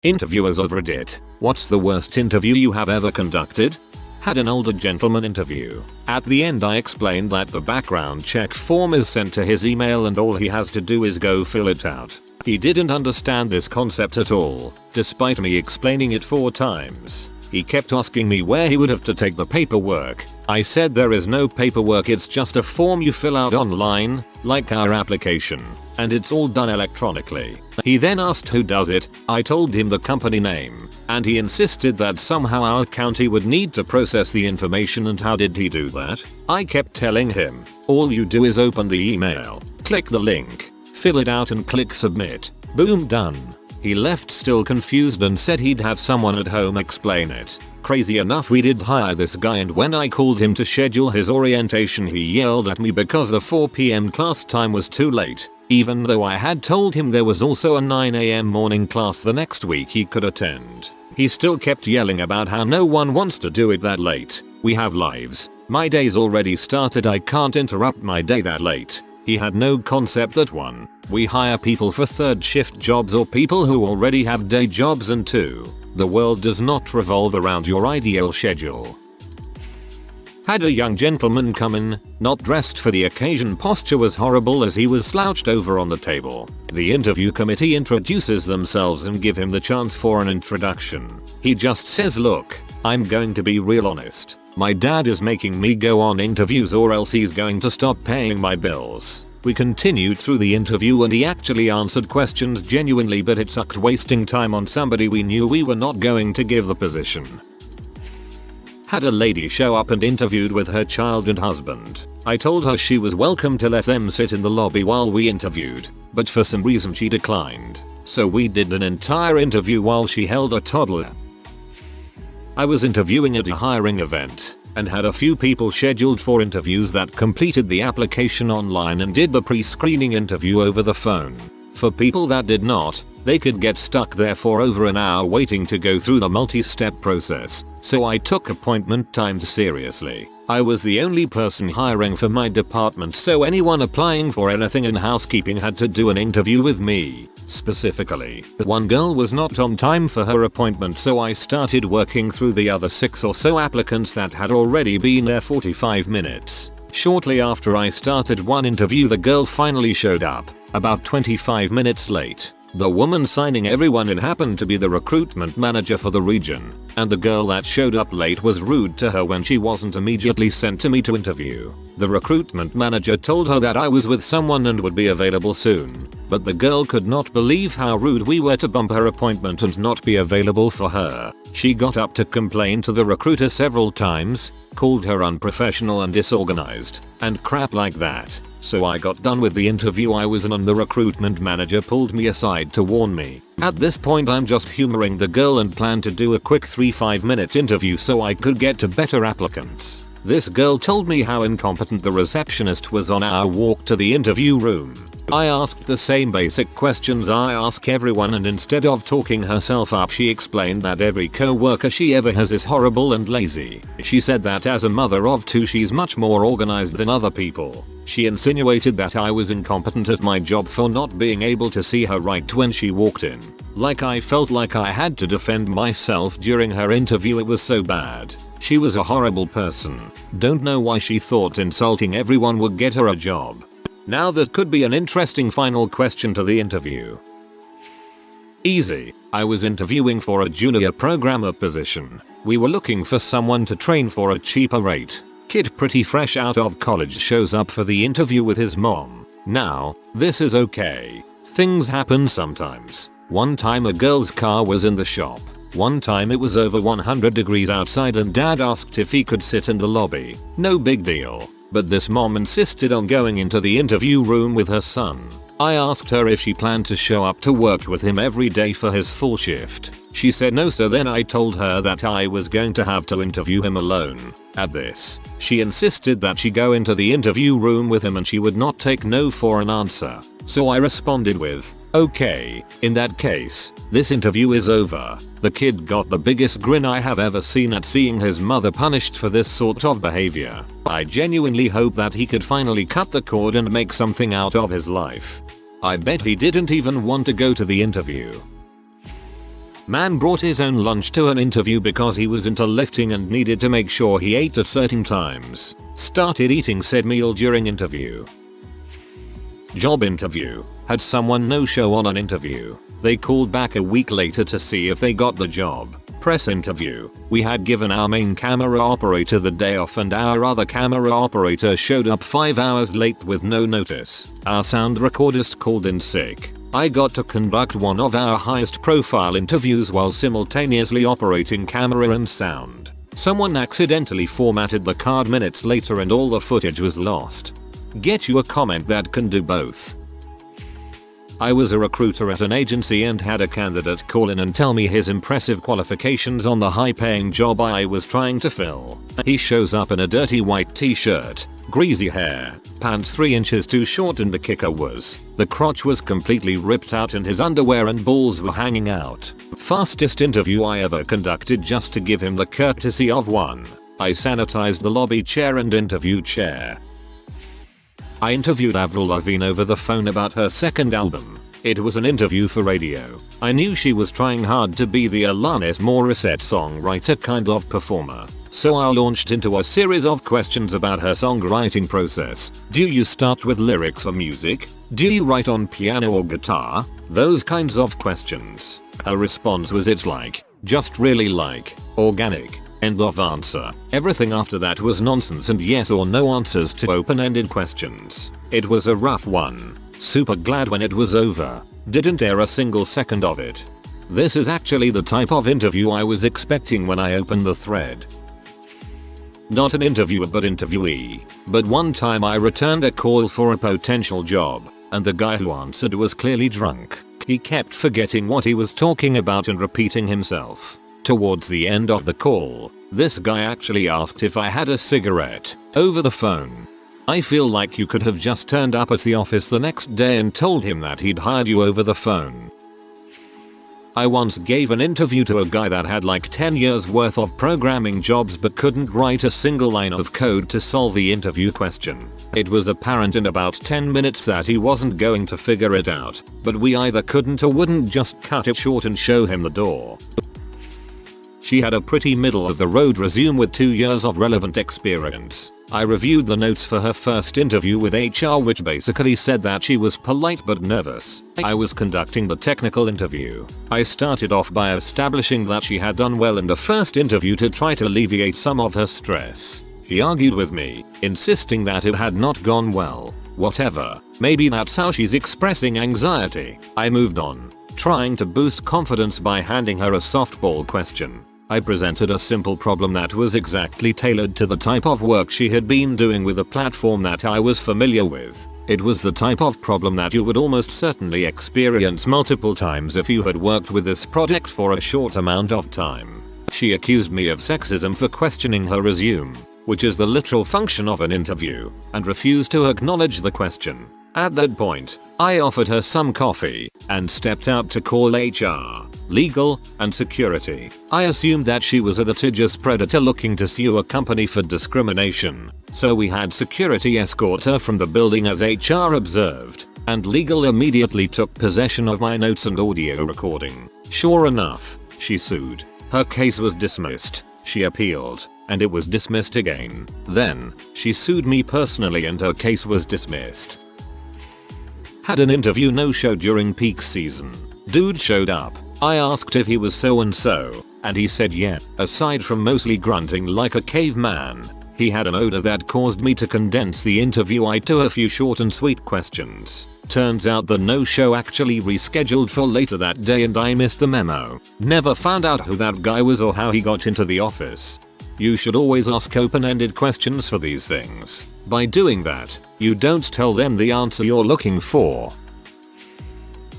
Interviewers of Reddit, what's the worst interview you have ever conducted? Had an older gentleman interview. At the end I explained that the background check form is sent to his email and all he has to do is go fill it out. He didn't understand this concept at all, despite me explaining it 4 times. He kept asking me where he would have to take the paperwork. I said there is no paperwork, it's just a form you fill out online, like our application, and it's all done electronically. He then asked who does it. I told him the company name, and he insisted that somehow our county would need to process the information. And how did he do that? I kept telling him, all you do is open the email, click the link, fill it out and click submit. Boom, done. He left still confused and said he'd have someone at home explain it. Crazy enough, we did hire this guy, and when I called him to schedule his orientation he yelled at me because the 4 PM class time was too late, even though I had told him there was also a 9 AM morning class the next week he could attend. He still kept yelling about how no one wants to do it that late. We have lives. My day's already started, I can't interrupt my day that late. He had no concept that 1. We hire people for 3rd shift jobs or people who already have day jobs, and 2. The world does not revolve around your ideal schedule. Had a young gentleman come in, not dressed for the occasion. Posture was horrible as he was slouched over on the table. The interview committee introduces themselves and give him the chance for an introduction. He just says, look, I'm going to be real honest. My dad is making me go on interviews or else he's going to stop paying my bills. We continued through the interview and he actually answered questions genuinely, but it sucked wasting time on somebody we knew we were not going to give the position. Had a lady show up and interviewed with her child and husband. I told her she was welcome to let them sit in the lobby while we interviewed, but for some reason she declined. So we did an entire interview while she held a toddler. I was interviewing at a hiring event and had a few people scheduled for interviews that completed the application online and did the pre-screening interview over the phone. For people that did not, they could get stuck there for over an hour waiting to go through the multi-step process, so I took appointment times seriously. I was the only person hiring for my department, so anyone applying for anything in housekeeping had to do an interview with me. Specifically, one girl was not on time for her appointment, so I started working through the other 6 or so applicants that had already been there 45 minutes. Shortly after I started one interview, the girl finally showed up, about 25 minutes late. The woman signing everyone in happened to be the recruitment manager for the region, and the girl that showed up late was rude to her when she wasn't immediately sent to me to interview. The recruitment manager told her that I was with someone and would be available soon, but the girl could not believe how rude we were to bump her appointment and not be available for her. She got up to complain to the recruiter several times, called her unprofessional and disorganized, and crap like that. So I got done with the interview I was in and the recruitment manager pulled me aside to warn me. At this point I'm just humoring the girl and plan to do a quick 3-5 minute interview so I could get to better applicants. This girl told me how incompetent the receptionist was on our walk to the interview room. I asked the same basic questions I ask everyone, and instead of talking herself up she explained that every co-worker she ever has is horrible and lazy. She said that as a mother of 2 she's much more organized than other people. She insinuated that I was incompetent at my job for not being able to see her right when she walked in. Like I felt like I had to defend myself during her interview, it was so bad. She was a horrible person. Don't know why she thought insulting everyone would get her a job. Now that could be an interesting final question to the interview. Easy. I was interviewing for a junior programmer position. We were looking for someone to train for a cheaper rate. Kid pretty fresh out of college shows up for the interview with his mom. Now, this is okay. Things happen sometimes. One time a girl's car was in the shop. One time it was over 100 degrees outside and dad asked if he could sit in the lobby. No big deal. But this mom insisted on going into the interview room with her son. I asked her if she planned to show up to work with him every day for his full shift. She said no, so then I told her that I was going to have to interview him alone. At this, she insisted that she go into the interview room with him and she would not take no for an answer. So I responded with, okay, in that case, this interview is over. The kid got the biggest grin I have ever seen at seeing his mother punished for this sort of behavior. I genuinely hope that he could finally cut the cord and make something out of his life. I bet he didn't even want to go to the interview. Man brought his own lunch to an interview because he was into lifting and needed to make sure he ate at certain times. Started eating said meal during interview. Job interview. Had someone no-show on an interview. They called back a week later to see if they got the job. Press interview. We had given our main camera operator the day off and our other camera operator showed up 5 hours late with no notice. Our sound recordist called in sick. I got to conduct one of our highest profile interviews while simultaneously operating camera and sound. Someone accidentally formatted the card minutes later and all the footage was lost. Get you a comment that can do both. I was a recruiter at an agency and had a candidate call in and tell me his impressive qualifications on the high-paying job I was trying to fill. He shows up in a dirty white t-shirt, greasy hair, pants 3 inches too short and the kicker was, the crotch was completely ripped out and his underwear and balls were hanging out. Fastest interview I ever conducted just to give him the courtesy of one. I sanitized the lobby chair and interview chair. I interviewed Avril Lavigne over the phone about her second album. It was an interview for radio. I knew she was trying hard to be the Alanis Morissette songwriter kind of performer. So I launched into a series of questions about her songwriting process. Do you start with lyrics or music? Do you write on piano or guitar? Those kinds of questions. Her response was it's like, just really like, organic. End of answer. Everything after that was nonsense and yes or no answers to open-ended questions. It was a rough one. Super glad when it was over. Didn't air a single second of it. This is actually the type of interview I was expecting when I opened the thread. Not an interviewer but interviewee. But one time I returned a call for a potential job, and the guy who answered was clearly drunk. He kept forgetting what he was talking about and repeating himself. Towards the end of the call, this guy actually asked if I had a cigarette, over the phone. I feel like you could have just turned up at the office the next day and told him that he'd hired you over the phone. I once gave an interview to a guy that had like 10 years worth of programming jobs but couldn't write a single line of code to solve the interview question. It was apparent in about 10 minutes that he wasn't going to figure it out, but we either couldn't or wouldn't just cut it short and show him the door. She had a pretty middle of the road resume with 2 years of relevant experience. I reviewed the notes for her first interview with HR which basically said that she was polite but nervous. I was conducting the technical interview. I started off by establishing that she had done well in the first interview to try to alleviate some of her stress. She argued with me, insisting that it had not gone well. Whatever, maybe that's how she's expressing anxiety. I moved on, trying to boost confidence by handing her a softball question. I presented a simple problem that was exactly tailored to the type of work she had been doing with a platform that I was familiar with. It was the type of problem that you would almost certainly experience multiple times if you had worked with this project for a short amount of time. She accused me of sexism for questioning her resume, which is the literal function of an interview, and refused to acknowledge the question. At that point, I offered her some coffee and stepped out to call HR, legal, and security. I assumed that she was a litigious predator looking to sue a company for discrimination, so we had security escort her from the building as HR observed, and legal immediately took possession of my notes and audio recording. Sure enough, she sued. Her case was dismissed. She appealed, and it was dismissed again. Then, she sued me personally and her case was dismissed. Had an interview no-show during peak season. Dude showed up. I asked if he was so and so, and he said yeah. Aside from mostly grunting like a caveman, he had an odor that caused me to condense the interview to a few short and sweet questions. Turns out the no-show actually rescheduled for later that day and I missed the memo. Never found out who that guy was or how he got into the office. You should always ask open-ended questions for these things. By doing that, you don't tell them the answer you're looking for.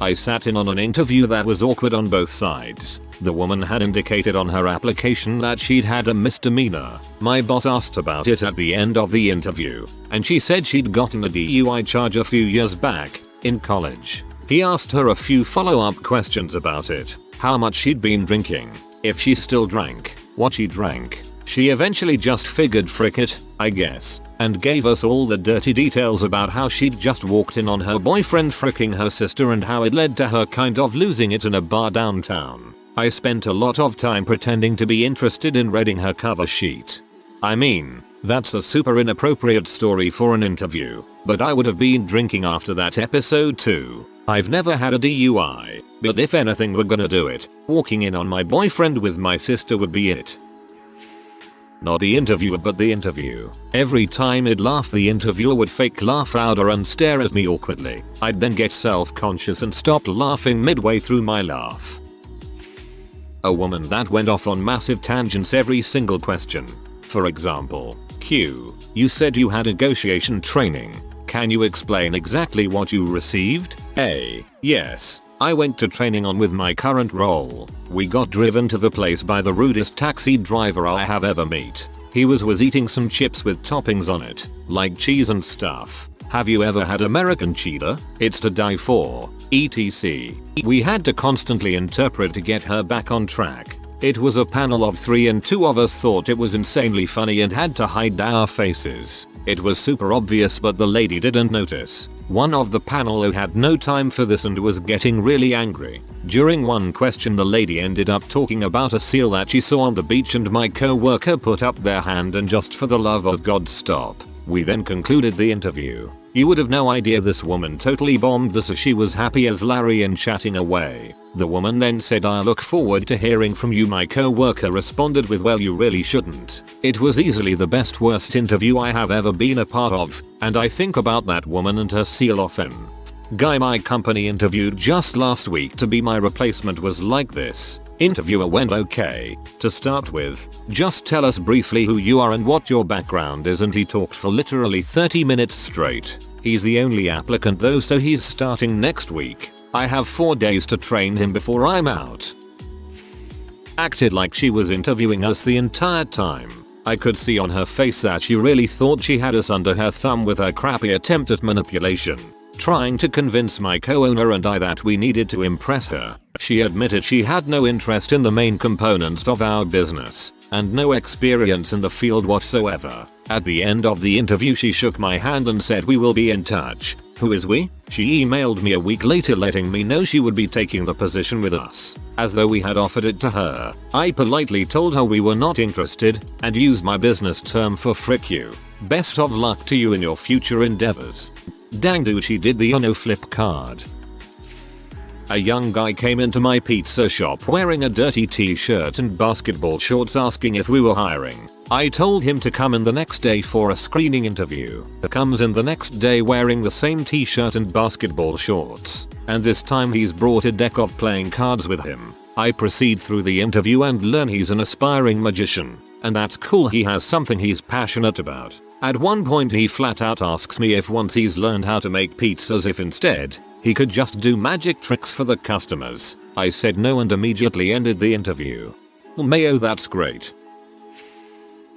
I sat in on an interview that was awkward on both sides. The woman had indicated on her application that she'd had a misdemeanor. My boss asked about it at the end of the interview, and she said she'd gotten a DUI charge a few years back, in college. He asked her a few follow-up questions about it, how much she'd been drinking, if she still drank, what she drank. She eventually just figured frick it, I guess, and gave us all the dirty details about how she'd just walked in on her boyfriend fricking her sister and how it led to her kind of losing it in a bar downtown. I spent a lot of time pretending to be interested in reading her cover sheet. I mean, that's a super inappropriate story for an interview, but I would have been drinking after that episode too. I've never had a DUI, but if anything were gonna do it, walking in on my boyfriend with my sister would be it. Not the interviewer but the interview. Every time I'd laugh the interviewer would fake laugh louder and stare at me awkwardly. I'd then get self-conscious and stop laughing midway through my laugh. A woman that went off on massive tangents every single question. For example, Q, you said you had negotiation training. Can you explain exactly what you received? A, yes. I went to training on with my current role. We got driven to the place by the rudest taxi driver I have ever met. He was eating some chips with toppings on it, like cheese and stuff. Have you ever had American cheddar? It's to die for, etc. We had to constantly interpret to get her back on track. It was a panel of 3 and 2 of us thought it was insanely funny and had to hide our faces. It was super obvious but the lady didn't notice. One of the panel who had no time for this and was getting really angry. During one question the lady ended up talking about a seal that she saw on the beach and my co-worker put up their hand and just for the love of God stop. We then concluded the interview. You would have no idea this woman totally bombed this as she was happy as Larry and chatting away. The woman then said, I look forward to hearing from you. My co-worker responded with, well, you really shouldn't. It was easily the best worst interview I have ever been a part of, and I think about that woman and her seal often. Guy my company interviewed just last week to be my replacement was like this. Interviewer went okay. To start with, just tell us briefly who you are and what your background is, and he talked for literally 30 minutes straight. He's the only applicant though, so he's starting next week. I have 4 days to train him before I'm out. Acted like she was interviewing us the entire time. I could see on her face that she really thought she had us under her thumb with her crappy attempt at manipulation. Trying to convince my co-owner and I that we needed to impress her. She admitted she had no interest in the main components of our business, and no experience in the field whatsoever. At the end of the interview she shook my hand and said we will be in touch. Who is we? She emailed me a week later letting me know she would be taking the position with us, as though we had offered it to her. I politely told her we were not interested, and used my business term for frick you. Best of luck to you in your future endeavors. Dang dude, she did the Uno flip card. A young guy came into my pizza shop wearing a dirty t-shirt and basketball shorts asking if we were hiring. I told him to come in the next day for a screening interview. He comes in the next day wearing the same t-shirt and basketball shorts, and this time he's brought a deck of playing cards with him. I proceed through the interview and learn he's an aspiring magician, and that's cool, he has something he's passionate about. At one point he flat out asks me if once he's learned how to make pizzas if instead he could just do magic tricks for the customers. I said no and immediately ended the interview. Well, Mayo, that's great.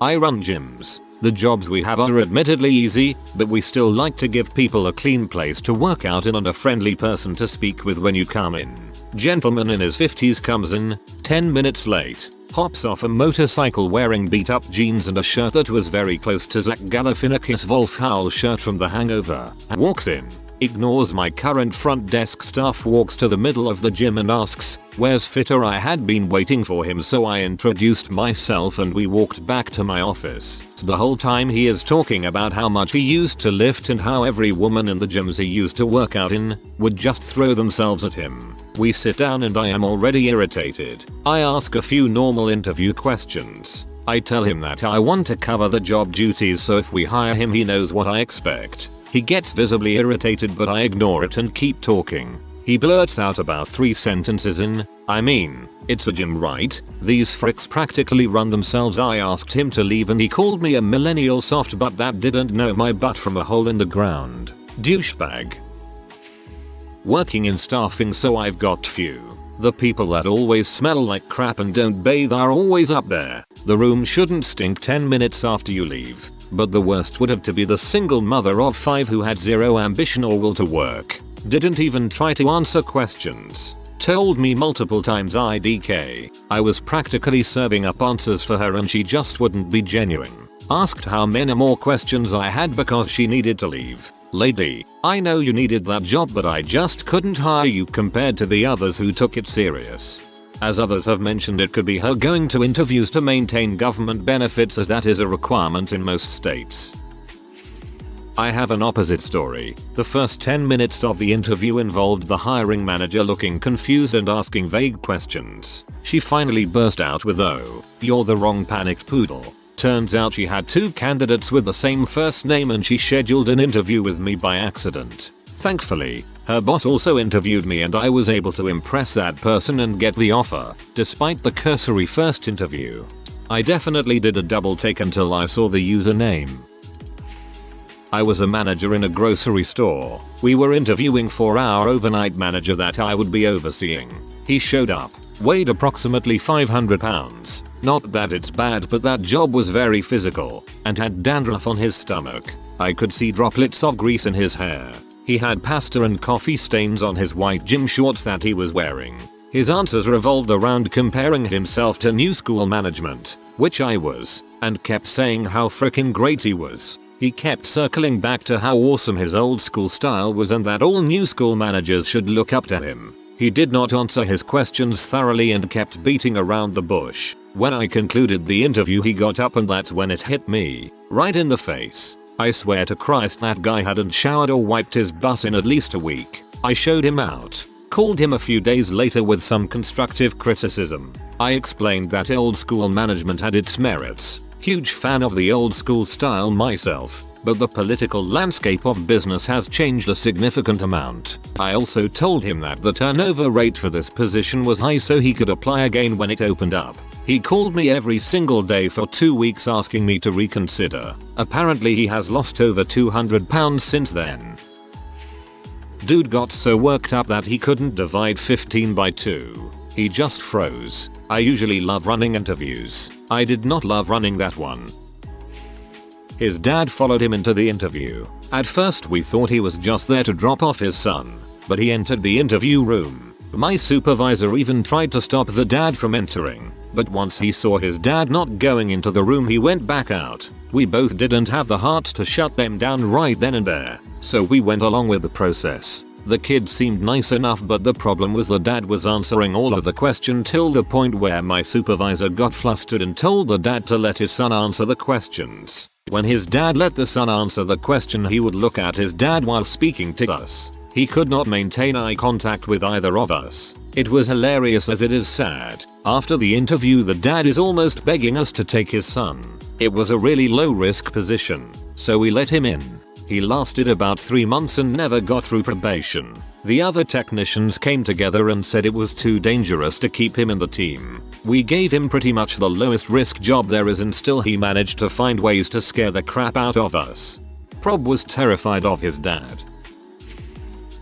I run gyms. The jobs we have are admittedly easy, but we still like to give people a clean place to work out in and a friendly person to speak with when you come in. Gentleman in his 50s comes in, 10 minutes late, hops off a motorcycle wearing beat up jeans and a shirt that was very close to Zach Galifianakis' Wolf Howl shirt from The Hangover, and walks in. Ignores my current front desk staff, walks to the middle of the gym and asks, where's Fitter? I had been waiting for him, so I introduced myself and we walked back to my office. The whole time he is talking about how much he used to lift and how every woman in the gyms he used to work out in would just throw themselves at him. We sit down and I am already irritated. I ask a few normal interview questions. I tell him that I want to cover the job duties so if we hire him he knows what I expect. He gets visibly irritated but I ignore it and keep talking. He blurts out about 3 sentences in, I mean, it's a gym, right? These fricks practically run themselves. I asked him to leave and he called me a millennial soft butt that didn't know my butt from a hole in the ground. Douchebag. Working in staffing, so I've got few. The people that always smell like crap and don't bathe are always up there. The room shouldn't stink 10 minutes after you leave. But the worst would have to be the single mother of 5 who had zero ambition or will to work. Didn't even try to answer questions. Told me multiple times IDK. I was practically serving up answers for her and she just wouldn't be genuine. Asked how many more questions I had because she needed to leave. Lady, I know you needed that job but I just couldn't hire you compared to the others who took it serious. As others have mentioned, it could be her going to interviews to maintain government benefits, as that is a requirement in most states. I have an opposite story. The first 10 minutes of the interview involved the hiring manager looking confused and asking vague questions. She finally burst out with, "Oh, you're the wrong panicked poodle." Turns out she had 2 candidates with the same first name and she scheduled an interview with me by accident. Thankfully, her boss also interviewed me and I was able to impress that person and get the offer, despite the cursory first interview. I definitely did a double take until I saw the username. I was a manager in a grocery store. We were interviewing for our overnight manager that I would be overseeing. He showed up, weighed approximately 500 pounds. Not that it's bad, but that job was very physical, and had dandruff on his stomach. I could see droplets of grease in his hair. He had pasta and coffee stains on his white gym shorts that he was wearing. His answers revolved around comparing himself to new school management, which I was, and kept saying how frickin' great he was. He kept circling back to how awesome his old school style was and that all new school managers should look up to him. He did not answer his questions thoroughly and kept beating around the bush. When I concluded the interview, he got up and that's when it hit me. Right in the face. I swear to Christ that guy hadn't showered or wiped his butt in at least a week. I showed him out. Called him a few days later with some constructive criticism. I explained that old school management had its merits. Huge fan of the old school style myself, but the political landscape of business has changed a significant amount. I also told him that the turnover rate for this position was high so he could apply again when it opened up. He called me every single day for 2 weeks asking me to reconsider. Apparently he has lost over 200 pounds since then. Dude got so worked up that he couldn't divide 15 by 2. He just froze. I usually love running interviews. I did not love running that one. His dad followed him into the interview. At first we thought he was just there to drop off his son, but he entered the interview room. My supervisor even tried to stop the dad from entering, but once he saw his dad not going into the room he went back out. We both didn't have the heart to shut them down right then and there, so we went along with the process. The kid seemed nice enough, but the problem was the dad was answering all of the question till the point where my supervisor got flustered and told the dad to let his son answer the questions. When his dad let the son answer the question, he would look at his dad while speaking to us. He could not maintain eye contact with either of us. It was hilarious as it is sad. After the interview, the dad is almost begging us to take his son. It was a really low risk position, so we let him in. He lasted about 3 months and never got through probation. The other technicians came together and said it was too dangerous to keep him in the team. We gave him pretty much the lowest risk job there is and still he managed to find ways to scare the crap out of us. Prob was terrified of his dad.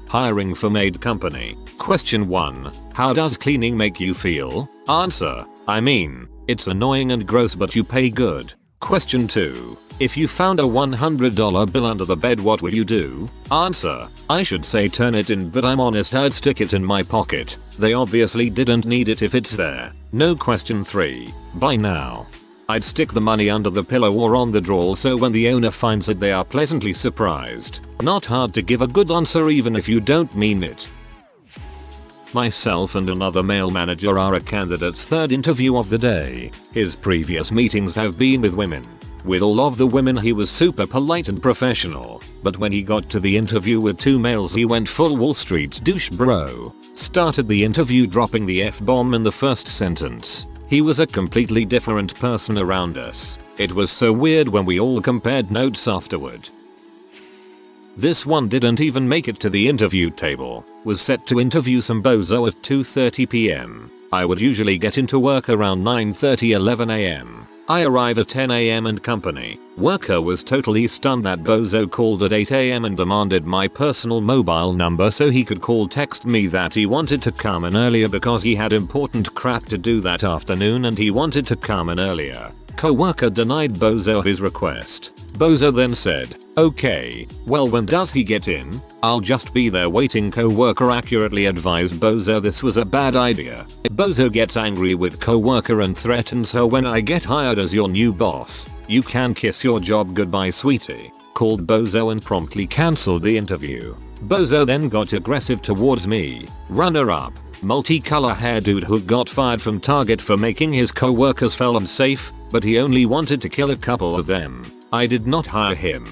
Hiring for maid company. Question 1. How does cleaning make you feel? Answer. I mean, it's annoying and gross but you pay good. Question 2. If you found a $100 bill under the bed, what would you do? Answer. I should say turn it in, but I'm honest, I'd stick it in my pocket. They obviously didn't need it if it's there. No. Question 3. By now. I'd stick the money under the pillow or on the drawer so when the owner finds it they are pleasantly surprised. Not hard to give a good answer even if you don't mean it. Myself and another male manager are a candidate's third interview of the day. His previous meetings have been with women. With all of the women he was super polite and professional, but when he got to the interview with 2 males he went full Wall Street douche bro. Started the interview dropping the F-bomb in the first sentence. He was a completely different person around us. It was so weird when we all compared notes afterward. This one didn't even make it to the interview table. Was set to interview some bozo at 2:30 PM. I would usually get into work around 9:30-11 AM. I arrive at 10 AM and company. Worker was totally stunned that bozo called at 8 AM and demanded my personal mobile number so he could call text me that he wanted to come in earlier because he had important crap to do that afternoon and he wanted to come in earlier. Co-worker denied bozo his request. Bozo then said, "Okay, well when does he get in? I'll just be there waiting." Co-worker accurately advised bozo this was a bad idea. Bozo gets angry with co-worker and threatens her, "When I get hired as your new boss, you can kiss your job goodbye, sweetie." Called bozo and promptly cancelled the interview. Bozo then got aggressive towards me. Runner up. Multicolor hair dude who got fired from Target for making his co-workers feel unsafe, but he only wanted to kill a couple of them. I did not hire him.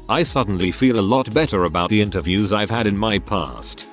I suddenly feel a lot better about the interviews I've had in my past.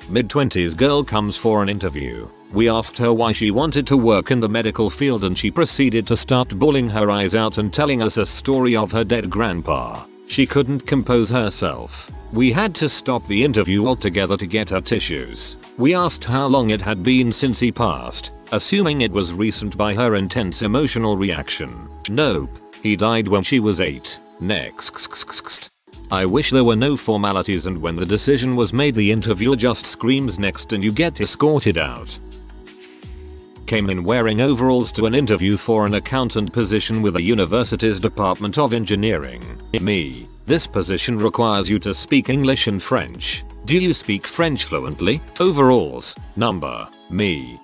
Mid-20s girl comes for an interview. We asked her why she wanted to work in the medical field and she proceeded to start bawling her eyes out and telling us a story of her dead grandpa. She couldn't compose herself. We had to stop the interview altogether to get her tissues. We asked how long it had been since he passed, assuming it was recent by her intense emotional reaction. Nope. He died when she was 8. Next. I wish there were no formalities and when the decision was made the interviewer just screams next and you get escorted out. Came in wearing overalls to an interview for an accountant position with a university's Department of Engineering. Me. This position requires you to speak English and French. Do you speak French fluently? Overalls. Number. Me.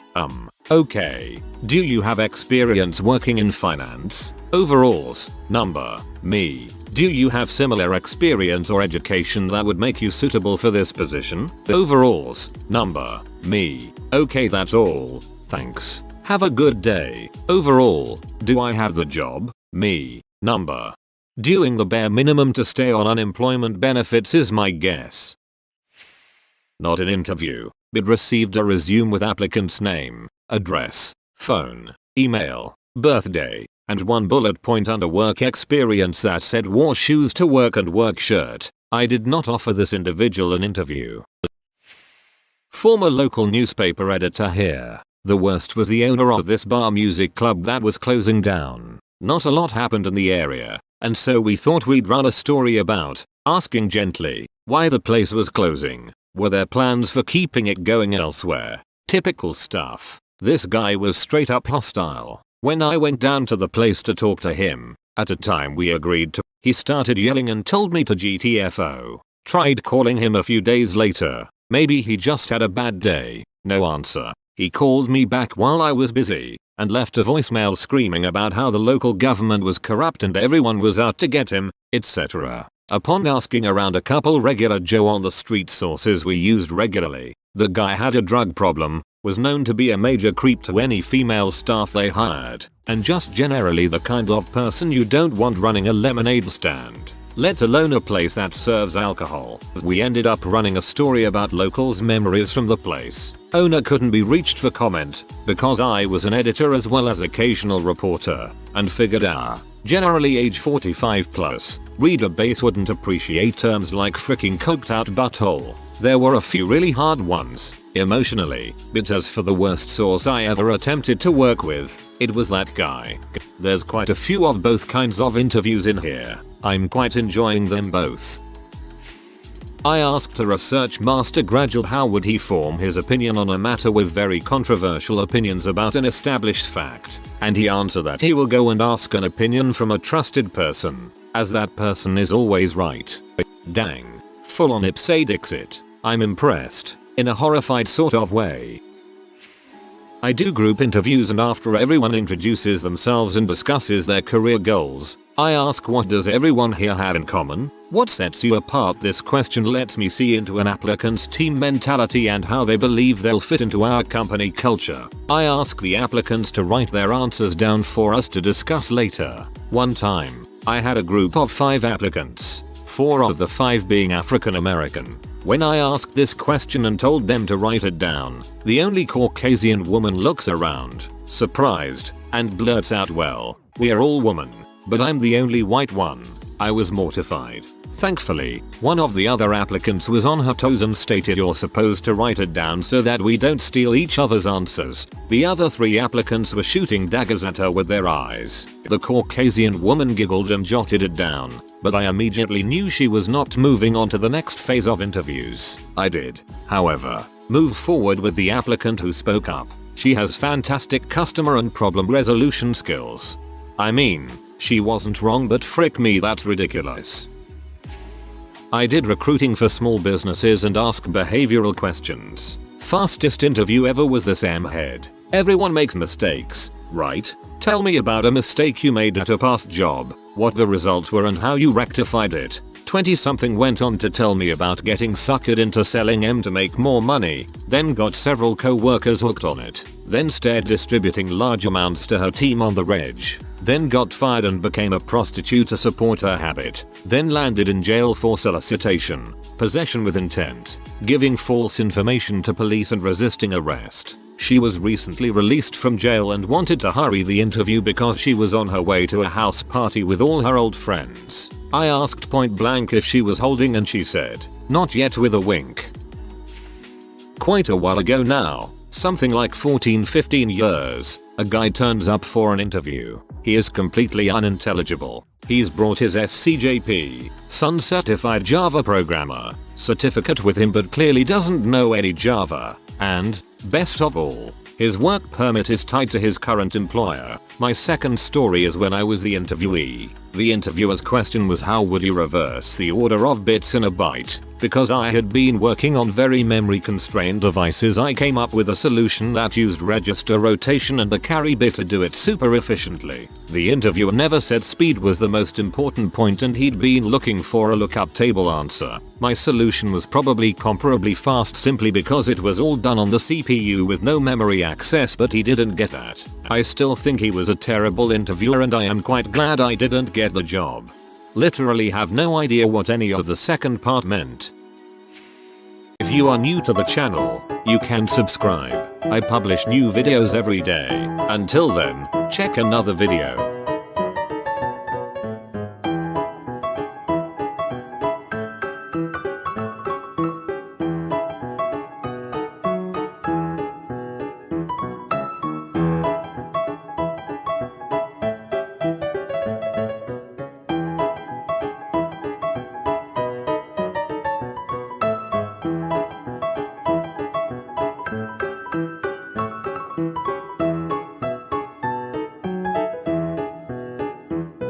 Okay. Do you have experience working in finance? Overalls. Number. Me. Do you have similar experience or education that would make you suitable for this position? Overalls. Number. Me. Okay, that's all. Thanks. Have a good day. Overall. Do I have the job? Me. Number. Doing the bare minimum to stay on unemployment benefits is my guess. Not an interview, but received a resume with applicant's name, address, phone, email, birthday, and one bullet point under work experience that said wore shoes to work and work shirt. I did not offer this individual an interview. Former local newspaper editor here. The worst was the owner of this bar music club that was closing down. Not a lot happened in the area, and so we thought we'd run a story about, asking gently, why the place was closing. Were there plans for keeping it going elsewhere? Typical stuff. This guy was straight up hostile. When I went down to the place to talk to him, at a time we agreed to, he started yelling and told me to GTFO. Tried calling him a few days later. Maybe he just had a bad day. No answer. He called me back while I was busy, and left a voicemail screaming about how the local government was corrupt and everyone was out to get him, etc. Upon asking around a couple regular Joe on the street sources we used regularly, the guy had a drug problem, was known to be a major creep to any female staff they hired, and just generally the kind of person you don't want running a lemonade stand, let alone a place that serves alcohol. We ended up running a story about locals' memories from the place. Owner couldn't be reached for comment, because I was an editor as well as occasional reporter, and figured generally age 45 plus, reader base wouldn't appreciate terms like freaking coked out butthole. There were a few really hard ones, emotionally, but as for the worst source I ever attempted to work with, it was that guy. There's quite a few of both kinds of interviews in here. I'm quite enjoying them both. I asked a research master graduate how would he form his opinion on a matter with very controversial opinions about an established fact, and he answered that he will go and ask an opinion from a trusted person, as that person is always right. Dang. Full on ipse dixit. I'm impressed, in a horrified sort of way. I do group interviews and after everyone introduces themselves and discusses their career goals, I ask what does everyone here have in common? What sets you apart? This question lets me see into an applicant's team mentality and how they believe they'll fit into our company culture. I ask the applicants to write their answers down for us to discuss later. One time, I had a group of 5 applicants, 4 of the 5 being African American. When I asked this question and told them to write it down, the only Caucasian woman looks around, surprised, and blurts out, well, we're all women, but I'm the only white one. I was mortified. Thankfully, one of the other applicants was on her toes and stated you're supposed to write it down so that we don't steal each other's answers. The other 3 applicants were shooting daggers at her with their eyes. The Caucasian woman giggled and jotted it down, but I immediately knew she was not moving on to the next phase of interviews. I did, however, move forward with the applicant who spoke up. She has fantastic customer and problem resolution skills. I mean, she wasn't wrong, but frick me, that's ridiculous. I did recruiting for small businesses and ask behavioral questions. Fastest interview ever was this head. Everyone makes mistakes, right? Tell me about a mistake you made at a past job, what the results were and how you rectified it. 20-something went on to tell me about getting suckered into selling M to make more money, then got several co-workers hooked on it, then started distributing large amounts to her team on the reg, then got fired and became a prostitute to support her habit, then landed in jail for solicitation, possession with intent, giving false information to police and resisting arrest. She was recently released from jail and wanted to hurry the interview because she was on her way to a house party with all her old friends. I asked point blank if she was holding and she said, "Not yet," with a wink. Quite a while ago now, something like 14-15 years, a guy turns up for an interview. He is completely unintelligible. He's brought his SCJP, Sun Certified Java Programmer, certificate with him but clearly doesn't know any Java, and, best of all, his work permit is tied to his current employer. My second story is when I was the interviewee. The interviewer's question was how would you reverse the order of bits in a byte? Because I had been working on very memory constrained devices, I came up with a solution that used register rotation and the carry bit to do it super efficiently. The interviewer never said speed was the most important point and he'd been looking for a lookup table answer. My solution was probably comparably fast simply because it was all done on the CPU with no memory access, but he didn't get that. I still think he was a terrible interviewer and I am quite glad I didn't get the job. Literally have no idea what any of the second part meant. If you are new to the channel, you can subscribe. I publish new videos every day. Until then, check another video.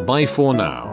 Bye for now.